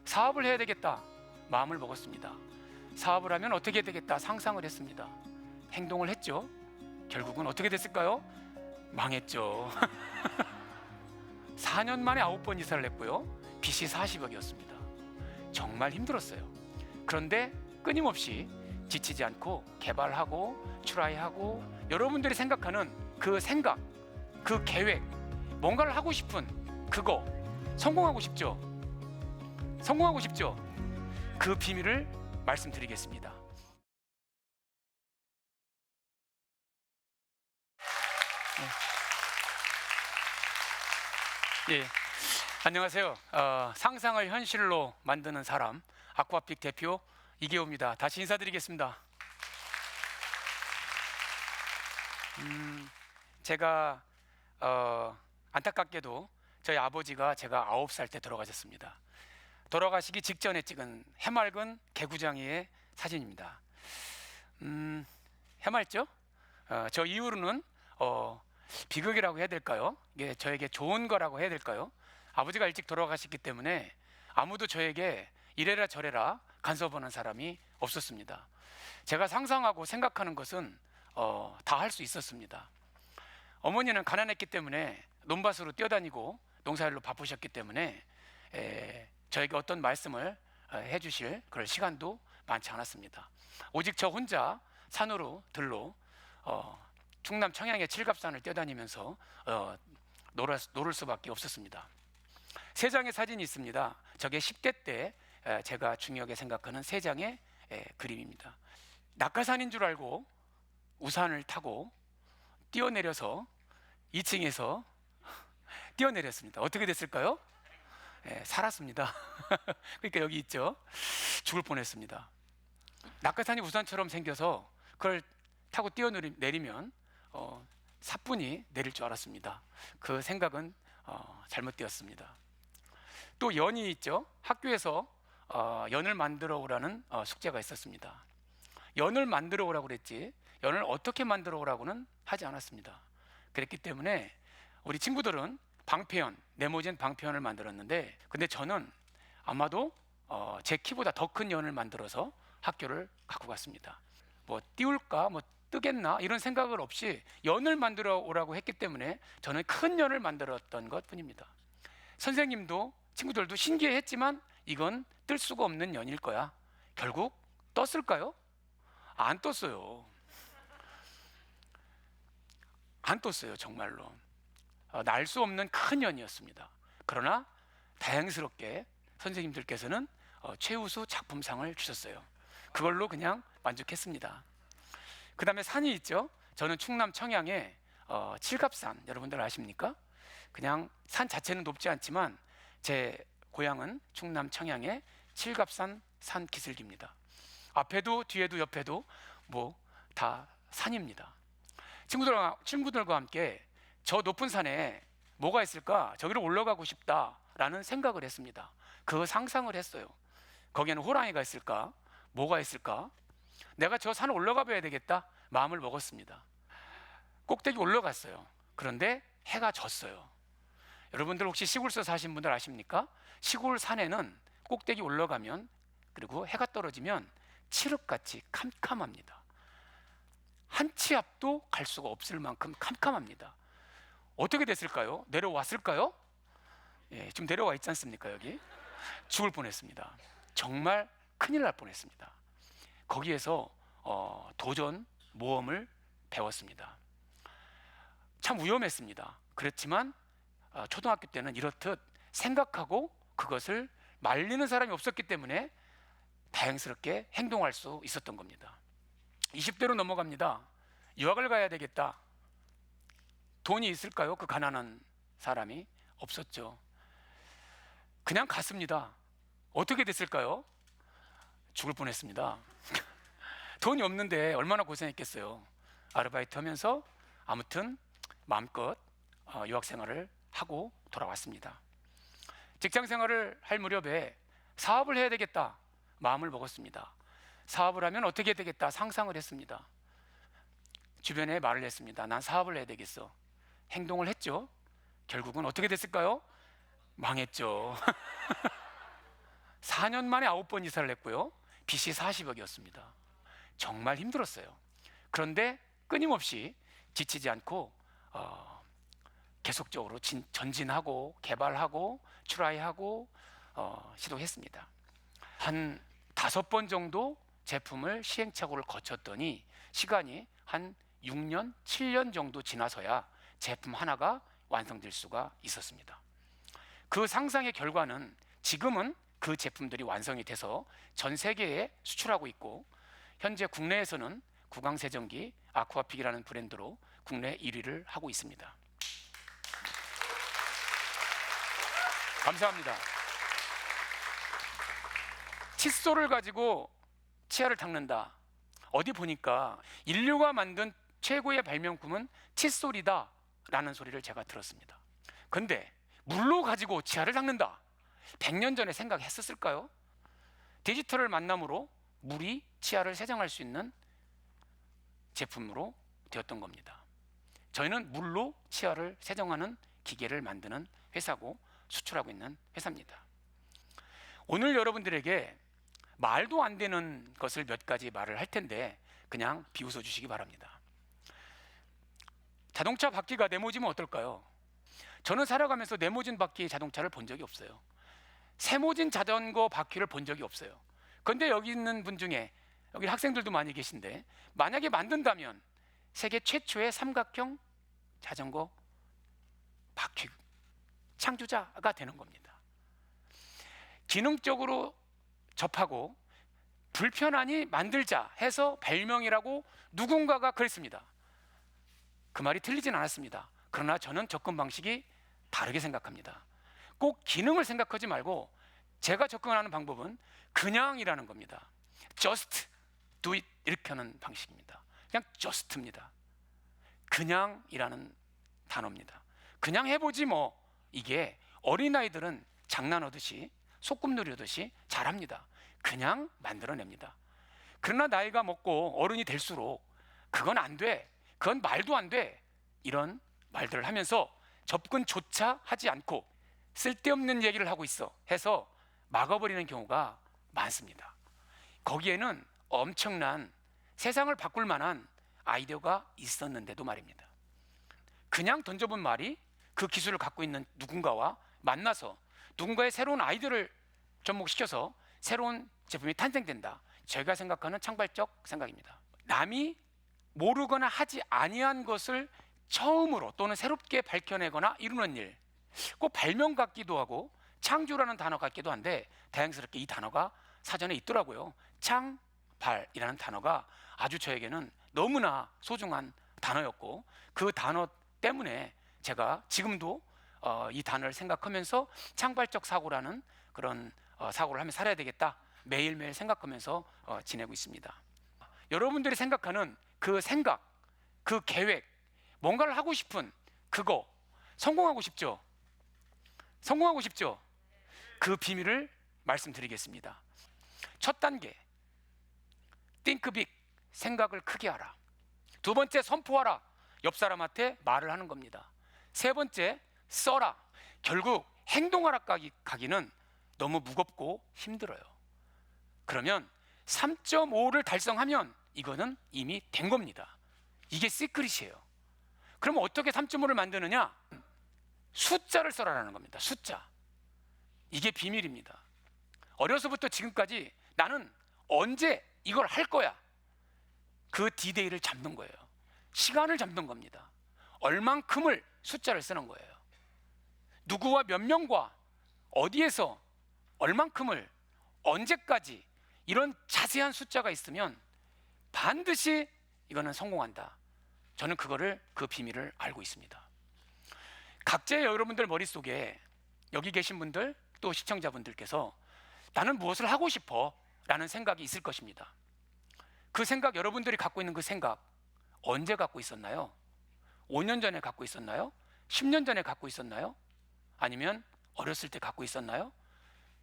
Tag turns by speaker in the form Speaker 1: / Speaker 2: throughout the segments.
Speaker 1: 사업을 해야 되겠다 마음을 먹었습니다. 사업을 하면 어떻게 되겠다 상상을 했습니다. 행동을 했죠. 결국은 어떻게 됐을까요? 망했죠. 4년 만에 9번 이사를 했고요. 빚이 40억이었습니다. 정말 힘들었어요. 그런데 끊임없이 지치지 않고 개발하고 트라이하고, 여러분들이 생각하는 그 생각, 그 계획, 뭔가를 하고 싶은 그거, 성공하고 싶죠? 성공하고 싶죠? 그 비밀을 말씀드리겠습니다. 예, 안녕하세요. 상상을 현실로 만드는 사람, 아쿠아픽 대표 이계호입니다. 다시 인사드리겠습니다. 제가 안타깝게도 저희 아버지가 제가 9살 때 돌아가셨습니다. 돌아가시기 직전에 찍은 해맑은 개구장이의 사진입니다. 해맑죠? 저 이후로는 비극이라고 해야 될까요? 이게 저에게 좋은 거라고 해야 될까요? 아버지가 일찍 돌아가셨기 때문에 아무도 저에게 이래라 저래라 간섭하는 사람이 없었습니다. 제가 상상하고 생각하는 것은 다 할 수 있었습니다. 어머니는 가난했기 때문에 논밭으로 뛰어다니고 농사일로 바쁘셨기 때문에 저에게 어떤 말씀을 해주실 그럴 시간도 많지 않았습니다. 오직 저 혼자 산으로 들로 충남 청양의 칠갑산을 뛰어다니면서 놀을 수밖에 없었습니다. 세 장의 사진이 있습니다. 저게 10대 때 제가 중요하게 생각하는 세 장의 그림입니다. 낙하산인 줄 알고 우산을 타고 뛰어내려서 2층에서 뛰어내렸습니다. 어떻게 됐을까요? 살았습니다. 그러니까 여기 있죠. 죽을 뻔했습니다. 낙하산이 우산처럼 생겨서 그걸 타고 뛰어내리면 사뿐히 내릴 줄 알았습니다. 그 생각은 잘못되었습니다. 또 연이 있죠. 학교에서 연을 만들어 오라는 숙제가 있었습니다. 연을 만들어 오라고 그랬지 연을 어떻게 만들어 오라고는 하지 않았습니다. 그랬기 때문에 우리 친구들은 방패연, 네모진 방패연을 만들었는데, 근데 저는 아마도 제 키보다 더 큰 연을 만들어서 학교를 갖고 갔습니다. 뭐 띄울까, 뭐 뜨겠나 이런 생각을 없이 연을 만들어 오라고 했기 때문에 저는 큰 연을 만들었던 것 뿐입니다. 선생님도 친구들도 신기해했지만 이건 뜰 수가 없는 연일 거야. 결국 떴을까요? 안 떴어요. 안 떴어요. 정말로 날 수 없는 큰 연이었습니다. 그러나 다행스럽게 선생님들께서는 최우수 작품상을 주셨어요. 그걸로 그냥 만족했습니다. 그 다음에 산이 있죠. 저는 충남 청양의 칠갑산, 여러분들 아십니까? 그냥 산 자체는 높지 않지만 제 고향은 충남 청양의 칠갑산 산 기슭입니다. 앞에도 뒤에도 옆에도 뭐 다 산입니다. 친구들과 함께 저 높은 산에 뭐가 있을까? 저기로 올라가고 싶다라는 생각을 했습니다. 그 상상을 했어요. 거기에는 호랑이가 있을까? 뭐가 있을까? 내가 저 산을 올라가 봐야 되겠다 마음을 먹었습니다. 꼭대기 올라갔어요. 그런데 해가 졌어요. 여러분들 혹시 시골서 사신 분들 아십니까? 시골 산에는 꼭대기 올라가면, 그리고 해가 떨어지면 칠흑같이 캄캄합니다. 한 치 앞도 갈 수가 없을 만큼 캄캄합니다. 어떻게 됐을까요? 내려왔을까요? 예, 지금 내려와 있지 않습니까? 여기 죽을 뻔했습니다. 정말 큰일 날 뻔했습니다. 거기에서 도전, 모험을 배웠습니다. 참 위험했습니다. 그렇지만 초등학교 때는 이렇듯 생각하고 그것을 말리는 사람이 없었기 때문에 다행스럽게 행동할 수 있었던 겁니다. 20대로 넘어갑니다. 유학을 가야 되겠다. 돈이 있을까요? 그 가난한 사람이 없었죠. 그냥 갔습니다. 어떻게 됐을까요? 죽을 뻔했습니다. 돈이 없는데 얼마나 고생했겠어요. 아르바이트 하면서 아무튼 마음껏 유학 생활을 하고 돌아왔습니다. 직장 생활을 할 무렵에 사업을 해야 되겠다 마음을 먹었습니다. 사업을 하면 어떻게 되겠다 상상을 했습니다. 주변에 말을 했습니다. 난 사업을 해야 되겠어. 행동을 했죠. 결국은 어떻게 됐을까요? 망했죠. 4년 만에 9번 이사를 했고요. 빚이 40억이었습니다. 정말 힘들었어요. 그런데 끊임없이 지치지 않고 계속적으로 전진하고 개발하고 트라이하고 시도했습니다. 한 5번 정도 제품을 시행착오를 거쳤더니 시간이 한 6년, 7년 정도 지나서야 제품 하나가 완성될 수가 있었습니다. 그 상상의 결과는 지금은 그 제품들이 완성이 돼서 전 세계에 수출하고 있고, 현재 국내에서는 구강세정기 아쿠아픽이라는 브랜드로 국내 1위를 하고 있습니다. 감사합니다. 칫솔을 가지고 치아를 닦는다. 어디 보니까 인류가 만든 최고의 발명품은 칫솔이다 라는 소리를 제가 들었습니다. 근데 물로 가지고 치아를 닦는다, 100년 전에 생각했었을까요? 디지털을 만남으로 물이 치아를 세정할 수 있는 제품으로 되었던 겁니다. 저희는 물로 치아를 세정하는 기계를 만드는 회사고 수출하고 있는 회사입니다. 오늘 여러분들에게 말도 안 되는 것을 몇 가지 말을 할 텐데 그냥 비웃어 주시기 바랍니다. 자동차 바퀴가 네모지면 어떨까요? 저는 살아가면서 네모진 바퀴 자동차를 본 적이 없어요. 세모진 자전거 바퀴를 본 적이 없어요. 그런데 여기 있는 분 중에, 여기 학생들도 많이 계신데, 만약에 만든다면 세계 최초의 삼각형 자전거 바퀴 창조자가 되는 겁니다. 기능적으로 접하고 불편하니 만들자 해서 발명이라고 누군가가 그랬습니다. 그 말이 틀리진 않았습니다. 그러나 저는 접근 방식이 다르게 생각합니다. 꼭 기능을 생각하지 말고 제가 접근하는 방법은 그냥이라는 겁니다. Just do it, 이렇게 하는 방식입니다. 그냥 just입니다. 그냥이라는 단어입니다. 그냥 해보지 뭐. 이게 어린아이들은 장난하듯이 소꿉 누르듯이 잘합니다. 그냥 만들어냅니다. 그러나 나이가 먹고 어른이 될수록 그건 안 돼, 그건 말도 안 돼, 이런 말들을 하면서 접근조차 하지 않고 쓸데없는 얘기를 하고 있어 해서 막아버리는 경우가 많습니다. 거기에는 엄청난 세상을 바꿀 만한 아이디어가 있었는데도 말입니다. 그냥 던져본 말이 그 기술을 갖고 있는 누군가와 만나서 누군가의 새로운 아이디어를 접목시켜서 새로운 제품이 탄생된다. 제가 생각하는 창발적 생각입니다. 남이 모르거나 하지 아니한 것을 처음으로 또는 새롭게 밝혀내거나 이루는 일, 꼭 발명 같기도 하고 창조라는 단어 같기도 한데 다행스럽게 이 단어가 사전에 있더라고요. 창발이라는 단어가 아주 저에게는 너무나 소중한 단어였고, 그 단어 때문에 제가 지금도 이 단어를 생각하면서 창발적 사고라는 그런 사고를 하며 살아야 되겠다, 매일매일 생각하면서 지내고 있습니다. 여러분들이 생각하는 그 생각, 그 계획, 뭔가를 하고 싶은 그거, 성공하고 싶죠? 성공하고 싶죠? 그 비밀을 말씀드리겠습니다. 첫 단계, think big, 생각을 크게 하라. 두 번째, 선포하라. 옆 사람한테 말을 하는 겁니다. 세 번째, 써라. 결국 행동하라 가기는 너무 무겁고 힘들어요. 그러면 3.5를 달성하면 이거는 이미 된 겁니다. 이게 시크릿이에요. 그럼 어떻게 3.5를 만드느냐? 숫자를 써라라는 겁니다. 숫자. 이게 비밀입니다. 어려서부터 지금까지 나는 언제 이걸 할 거야, 그 디데이를 잡는 거예요. 시간을 잡는 겁니다. 얼만큼을 숫자를 쓰는 거예요. 누구와 몇 명과 어디에서 얼만큼을 언제까지, 이런 자세한 숫자가 있으면 반드시 이거는 성공한다. 저는 그 비밀을 알고 있습니다. 각자의 여러분들 머릿속에, 여기 계신 분들 또 시청자분들께서 나는 무엇을 하고 싶어 라는 생각이 있을 것입니다. 그 생각, 여러분들이 갖고 있는 그 생각 언제 갖고 있었나요? 5년 전에 갖고 있었나요? 10년 전에 갖고 있었나요? 아니면 어렸을 때 갖고 있었나요?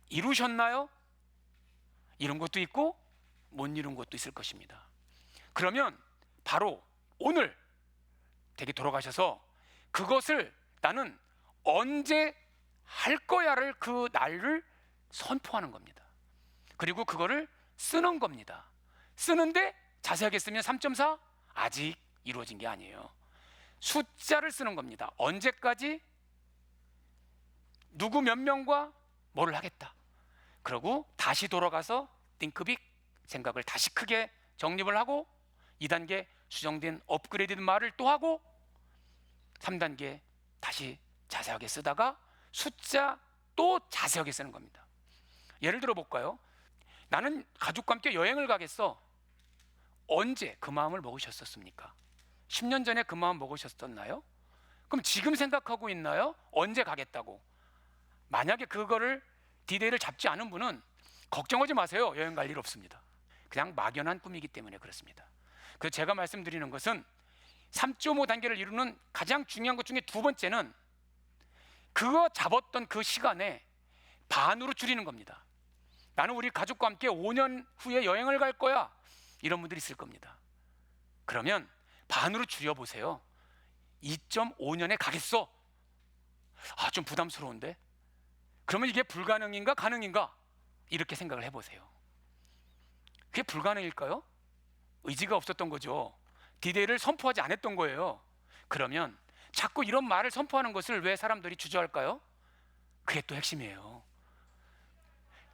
Speaker 1: 이루셨나요? 이룬 것도 있고 못 이룬 것도 있을 것입니다. 그러면 바로 오늘 댁에 돌아가셔서 그것을 나는 언제 할 거야를, 그 날을 선포하는 겁니다. 그리고 그거를 쓰는 겁니다. 쓰는데 자세하게 쓰면 3.4 아직 이루어진 게 아니에요. 숫자를 쓰는 겁니다. 언제까지 누구 몇 명과 뭐를 하겠다. 그리고 다시 돌아가서 think big, 생각을 다시 크게 정립을 하고 2단계 수정된 업그레이드된 말을 또 하고 3단계 다시 자세하게 쓰다가 숫자 또 자세하게 쓰는 겁니다. 예를 들어 볼까요? 나는 가족과 함께 여행을 가겠어. 언제 그 마음을 먹으셨었습니까? 10년 전에 그 마음 먹으셨었나요? 그럼 지금 생각하고 있나요? 언제 가겠다고? 만약에 그거를 디데이를 잡지 않은 분은 걱정하지 마세요. 여행 갈 일 없습니다. 그냥 막연한 꿈이기 때문에 그렇습니다. 그래서 제가 말씀드리는 것은 3.5 단계를 이루는 가장 중요한 것 중에 두 번째는 그거 잡았던 그 시간에 반으로 줄이는 겁니다. 나는 우리 가족과 함께 5년 후에 여행을 갈 거야. 이런 분들이 있을 겁니다. 그러면 반으로 줄여보세요. 2.5년에 가겠어. 좀 부담스러운데? 그러면 이게 불가능인가 가능인가? 이렇게 생각을 해보세요. 그게 불가능일까요? 의지가 없었던 거죠. 디데이를 선포하지 않았던 거예요. 그러면 자꾸 이런 말을 선포하는 것을 왜 사람들이 주저할까요? 그게 또 핵심이에요.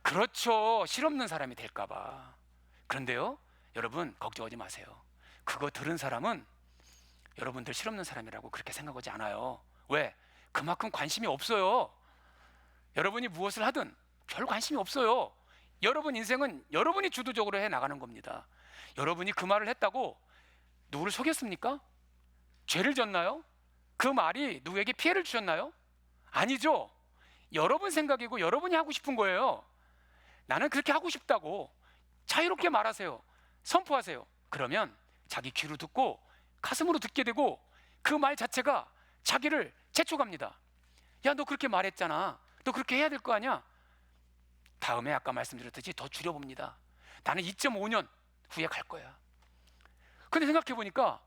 Speaker 1: 그렇죠. 실없는 사람이 될까 봐. 그런데요, 여러분 걱정하지 마세요. 그거 들은 사람은 여러분들 실없는 사람이라고 그렇게 생각하지 않아요. 왜? 그만큼 관심이 없어요. 여러분이 무엇을 하든 별 관심이 없어요. 여러분 인생은 여러분이 주도적으로 해 나가는 겁니다. 여러분이 그 말을 했다고 누구를 속였습니까? 죄를 졌나요? 그 말이 누구에게 피해를 주셨나요? 아니죠. 여러분 생각이고 여러분이 하고 싶은 거예요. 나는 그렇게 하고 싶다고 자유롭게 말하세요. 선포하세요. 그러면 자기 귀로 듣고 가슴으로 듣게 되고 그 말 자체가 자기를 재촉합니다. 야, 너 그렇게 말했잖아. 너 그렇게 해야 될 거 아니야? 다음에 아까 말씀드렸듯이 더 줄여봅니다. 나는 2.5년 후에 갈 거야. 근데 생각해 보니까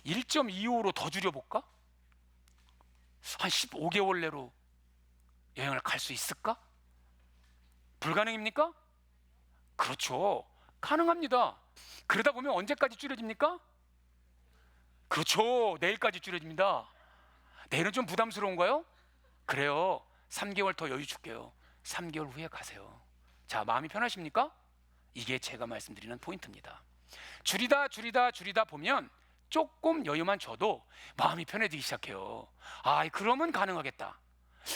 Speaker 1: 1.25로 더 줄여볼까? 한 15개월 내로 여행을 갈 수 있을까? 불가능입니까? 그렇죠. 가능합니다. 그러다 보면 언제까지 줄여집니까? 그렇죠. 내일까지 줄여집니다. 내일은 좀 부담스러운가요? 그래요. 3개월 더 여유 줄게요. 3개월 후에 가세요. 자, 마음이 편하십니까? 이게 제가 말씀드리는 포인트입니다. 줄이다 보면 조금 여유만 줘도 마음이 편해지기 시작해요. 그러면 가능하겠다.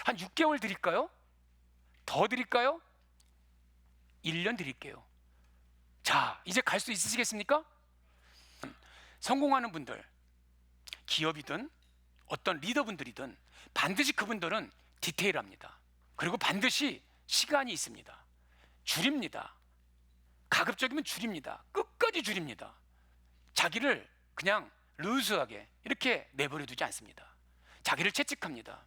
Speaker 1: 한 6개월 드릴까요? 더 드릴까요? 1년 드릴게요. 자, 이제 갈 수 있으시겠습니까? 성공하는 분들, 기업이든 어떤 리더분들이든 반드시 그분들은 디테일합니다. 그리고 반드시 시간이 있습니다. 줄입니다. 가급적이면 줄입니다. 끝까지 줄입니다. 자기를 그냥 루즈하게 이렇게 내버려 두지 않습니다. 자기를 채찍합니다.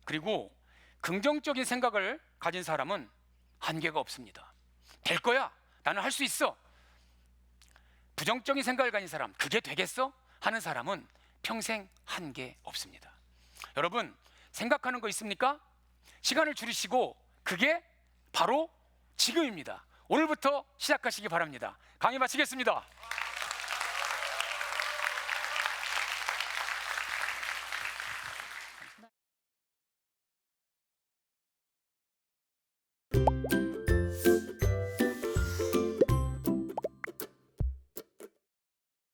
Speaker 1: 그리고 긍정적인 생각을 가진 사람은 한계가 없습니다. 될 거야. 나는 할 수 있어. 부정적인 생각을 가진 사람, 그게 되겠어? 하는 사람은 평생 한계 없습니다. 여러분, 생각하는 거 있습니까? 시간을 줄이시고 그게 바로 지금입니다. 오늘부터 시작하시기 바랍니다. 강의 마치겠습니다.